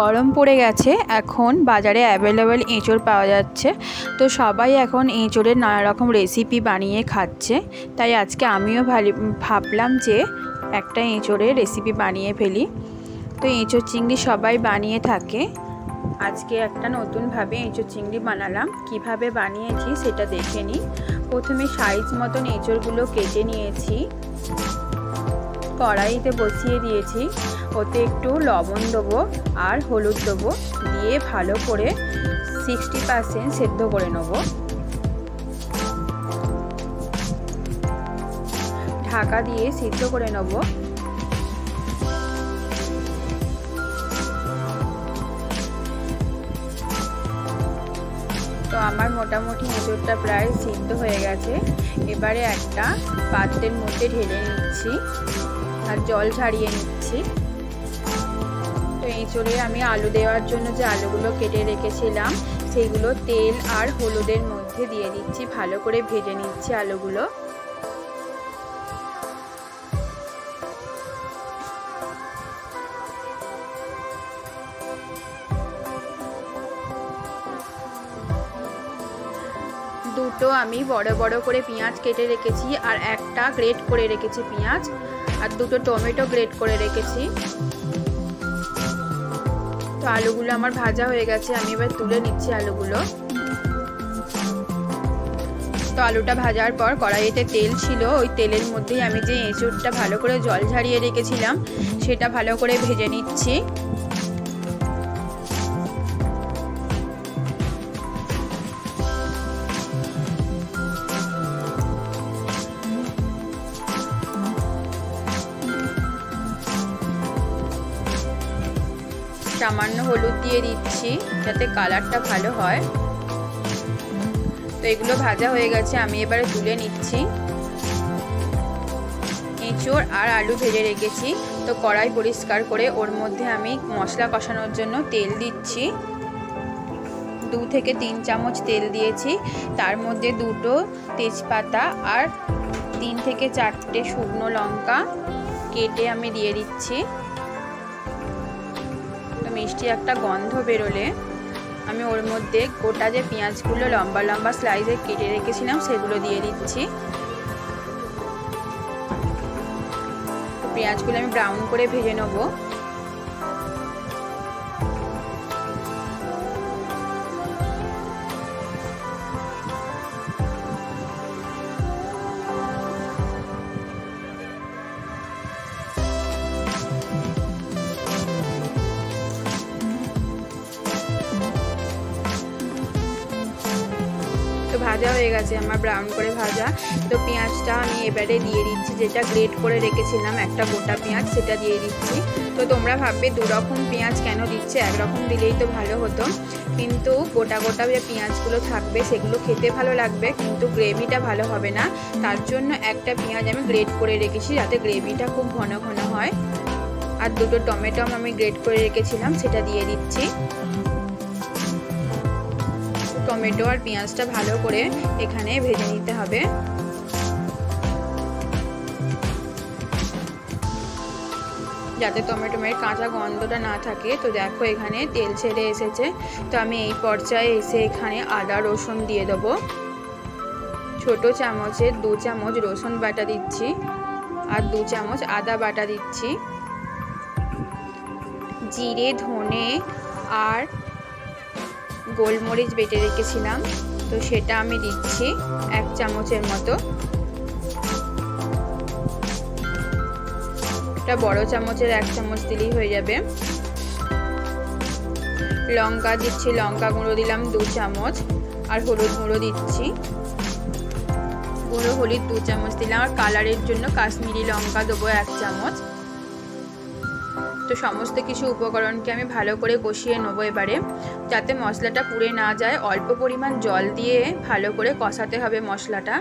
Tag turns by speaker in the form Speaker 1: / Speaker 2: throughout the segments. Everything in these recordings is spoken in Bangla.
Speaker 1: গরম পড়ে গেছে, এখন বাজারে অ্যাভেলেবেল এঁচোড় পাওয়া যাচ্ছে। তো সবাই এখন এঁচোড়ের নানা রকম রেসিপি বানিয়ে খাচ্ছে। তাই আজকে আমিও ভাবলাম যে একটা এঁচোড়ের রেসিপি বানিয়ে ফেলি। তো এঁচোড় চিংড়ি সবাই বানিয়ে থাকে, আজকে একটা নতুনভাবে এঁচোড় চিংড়ি বানালাম। কিভাবে বানিয়েছি সেটা দেখে নিই। প্রথমে সাইজ মতন এঁচোড়গুলো কেটে নিয়েছি, কড়াইতে বসিয়ে দিয়েছি। ওতে একটু লবণ দেবো আর হলুদ দেবো, দিয়ে ভালো করে 60% সেদ্ধ করে নেব। ঢাকা দিয়ে সিদ্ধ করে নেব। তো আমার মোটামুটি এঁচোড়টা প্রায় সিদ্ধ হয়ে গেছে। এবারে একটা পাত্রের মধ্যে ঢেলে নিচ্ছি আর জল ছাড়িয়ে নিচ্ছি। তো এঁচোড়ে আমি আলু দেওয়ার জন্য যে আলুগুলো কেটে রেখেছিলাম সেইগুলো তেল আর হলুদের মধ্যে দিয়ে দিচ্ছি, ভালো করে ভেজে নিচ্ছি আলুগুলো। দুটো আমি বড় বড় করে পেঁয়াজ কেটে রেখেছি, আর একটা গ্রেট করে রেখেছি পেঁয়াজ, আর দুটো টমেটো গ্রেট করে রেখেছি। তো আলুগুলো আমার ভাজা হয়ে গেছে, আমি এবার তুলে নিচ্ছি আলুগুলো। তো আলুটা ভাজার পর কড়াইতে তেল ছিল, ওই তেলের মধ্যেই আমি যে এঁচোড়টা ভালো করে জল ঝারিয়ে রেখেছিলাম সেটা ভালো করে ভেজে নিচ্ছি। সামান্য হলুদ দিয়ে দিচ্ছি যাতে কালারটা ভালো হয়। তো এগুলো ভাজা হয়ে গেছে, আমি এবারে তুলে নিচ্ছি। এঁচোড় আর আলু ভেজে রেখেছি। তো কড়াই পরিষ্কার করে ওর মধ্যে আমি মশলা কষানোর জন্য তেল দিচ্ছি। 2 থেকে 3 চামচ তেল দিয়েছি। তার মধ্যে দুটো তেজপাতা আর 3 থেকে 4টে শুকনো লঙ্কা কেটে আমি দিয়ে দিচ্ছি। মিষ্টি একটা গন্ধ বেরোলে আমি ওর মধ্যে গোটা যে পেঁয়াজগুলো লম্বা লম্বা স্লাইসে কেটে রেখেছিলাম সেগুলো দিয়ে দিচ্ছি। পেঁয়াজগুলো আমি ব্রাউন করে ভেজে নেব। তো ভাজা হয়ে গেছে আমার ব্রাউন করে ভাজা। তো পেঁয়াজটা আমি এবারে দিয়ে দিচ্ছি, যেটা গ্রেট করে রেখেছিলাম একটা গোটা পেঁয়াজ সেটা দিয়ে দিচ্ছি। তো তোমরা ভাববে 2 রকম পেঁয়াজ কেন দিচ্ছে, একরকম দিলেই তো ভালো হতো। কিন্তু গোটা গোটা যে পেঁয়াজগুলো থাকবে সেগুলো খেতে ভালো লাগবে, কিন্তু গ্রেভিটা ভালো হবে না। তার জন্য একটা পেঁয়াজ আমি গ্রেট করে রেখেছি যাতে গ্রেভিটা খুব ঘন ঘন হয়। আর দুটো টমেটো আমি গ্রেট করে রেখেছিলাম সেটা দিয়ে দিচ্ছি। টমেটো আর পেঁয়াজটা ভালো করে এখানে ভেজে নিতে হবে। যাতে টমেটোর কাঁচা গন্ধটা না থাকে। তো দেখো এখানে তেল ছেড়ে এসেছে। তো আমি এই পর্যায়ে এসে এখানে আদা রসুন দিয়ে দেবো। ছোট চামচের 2 চামচ রসুন বাটা দিচ্ছি আর 2 চামচ আদা বাটা দিচ্ছি। জিরে ধনে আর গোলমরিচ বেটে রেখেছিলাম, তো সেটা আমি দিচ্ছি 1 চামচের মতো। এটা বড় চামচের 1 চামচ দিলেই হয়ে যাবে। লঙ্কা দিচ্ছি, লঙ্কা গুঁড়ো দিলাম 2 চামচ আর হলুদ গুঁড়ো দিচ্ছি। গুঁড়ো হলুদ 2 চামচ দিলাম, আর কালারের জন্য কাশ্মীরি লঙ্কা দেবো 1 চামচ। তো সমস্ত কিছু উপকরণকে আমি ভালো করে কষিয়ে নেব এবারে, যাতে মশলাটা পুড়ে না যায়। অল্প পরিমাণ জল দিয়ে ভালো করে কষাতে হবে মশলাটা।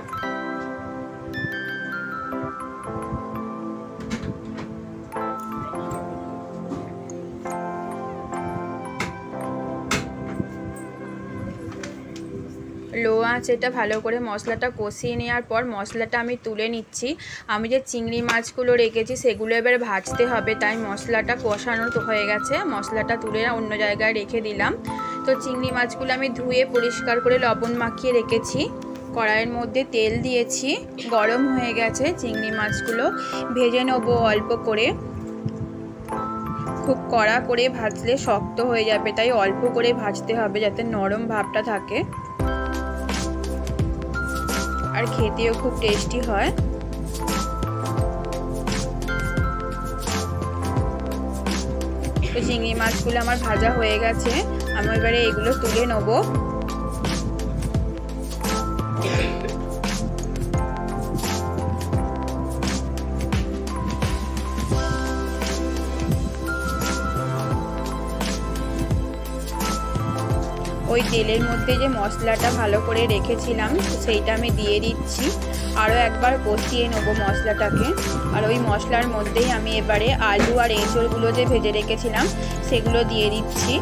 Speaker 1: লো আছে এটা ভালো করে মশলাটা কষিয়ে নেওয়ার পর মশলাটা আমি তুলে নিচ্ছি। আমি যে চিংড়ি মাছগুলো রেখেছি সেগুলো এবার ভাজতে হবে, তাই মশলাটা কষানো তো হয়ে গেছে, মশলাটা তুলে অন্য জায়গায় রেখে দিলাম। তো চিংড়ি মাছগুলো আমি ধুয়ে পরিষ্কার করে লবণ মাখিয়ে রেখেছি। কড়াইয়ের মধ্যে তেল দিয়েছি, গরম হয়ে গেছে। চিংড়ি মাছগুলো ভেজে নেবো অল্প করে, খুব কড়া করে ভাজলে শক্ত হয়ে যাবে, তাই অল্প করে ভাজতে হবে যাতে নরম ভাবটা থাকে আর খেতেও খুব টেস্টি হয়। তো চিংড়ি মাছগুলো আমার ভাজা হয়ে গেছে, আমি এবারে এগুলো তুলে নেবো। ওই তেলের মধ্যে যে মশলাটা ভালো করে রেখেছিলাম সেইটা আমি দিয়ে দিচ্ছি, আরও একবার কষিয়ে নেবো মশলাটাকে। আর ওই মশলার মধ্যেই আমি এবারে আলু আর এঁচড়গুলো যে ভেজে রেখেছিলাম সেগুলো দিয়ে দিচ্ছি।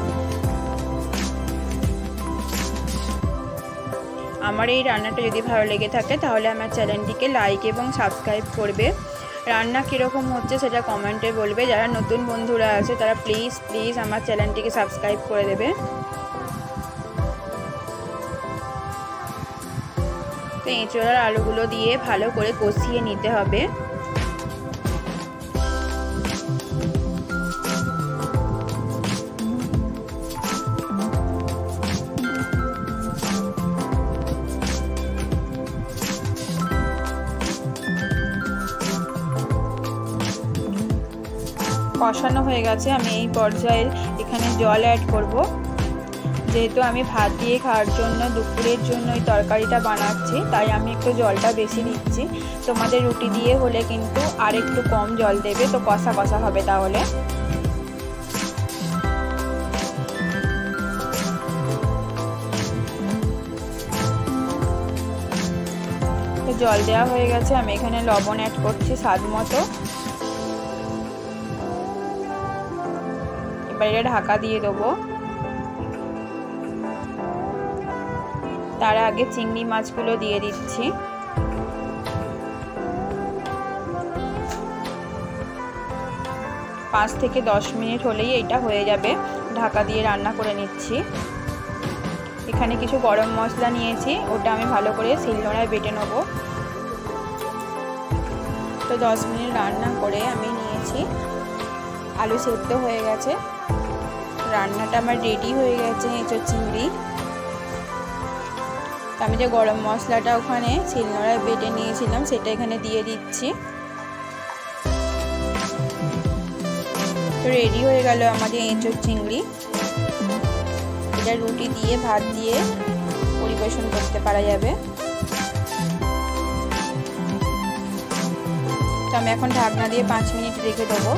Speaker 1: আমার এই রান্নাটা যদি ভালো লেগে থাকে তাহলে আমার চ্যানেলটিকে লাইক এবং সাবস্ক্রাইব করবে। রান্না কীরকম হচ্ছে সেটা কমেন্টে বলবে। যারা নতুন বন্ধুরা আছে তারা প্লিজ আমার চ্যানেলটিকে সাবস্ক্রাইব করে দেবে। তো এঁচড় আর আলুগুলো দিয়ে ভালো করে কষিয়ে নিতে হবে। কষানো হয়ে গেছে, আমি এই পর্যায়ে এখানে জল অ্যাড করব। যেহেতু আমি ভাত দিয়ে খাওয়ার জন্য দুপুরের জন্য এই তরকারিটা বানাচ্ছি, তাই আমি একটু জলটা বেশি দিচ্ছি। তোমাদের রুটি দিয়ে হলে কিন্তু আর একটু কম জল দেবে, তো কষা কষা হবে তাহলে। তো জল দেওয়া হয়ে গেছে, আমি এখানে লবণ অ্যাড করছি স্বাদ মতো। এবার এটা ঢাকা দিয়ে দেবো। তার আগে চিংড়ি মাছগুলো দিয়ে দিচ্ছি। 5 থেকে 10 মিনিট হলেই এটা হয়ে যাবে। ঢাকা দিয়ে রান্না করে নিচ্ছি। এখানে কিছু গরম মশলা নিয়েছি, ওটা আমি ভালো করে শিলনোড়ায় বেটে নেব। তো 10 মিনিট রান্না করে আমি নিয়েছি, আলু সেদ্ধ হয়ে গেছে, রান্নাটা আমার রেডি হয়ে গেছে এঁচোড় চিংড়ি। আমি যে গরম মশলাটা ওখানে শিলনোড়ায় বেটে নিয়েছিলাম সেটা এখানে দিয়ে দিচ্ছি। তো রেডি হয়ে গেল আমাদের এঁচোড় চিংড়ি। এটা রুটি দিয়ে ভাত দিয়ে পরিবেশন করতে পারা যাবে। তো আমি এখন ঢাকনা দিয়ে 5 মিনিট রেখে দেবো।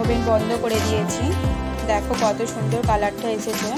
Speaker 1: ওভেন বন্ধ করে দিয়েছি। দেখো কত সুন্দর কালারটা এসেছে।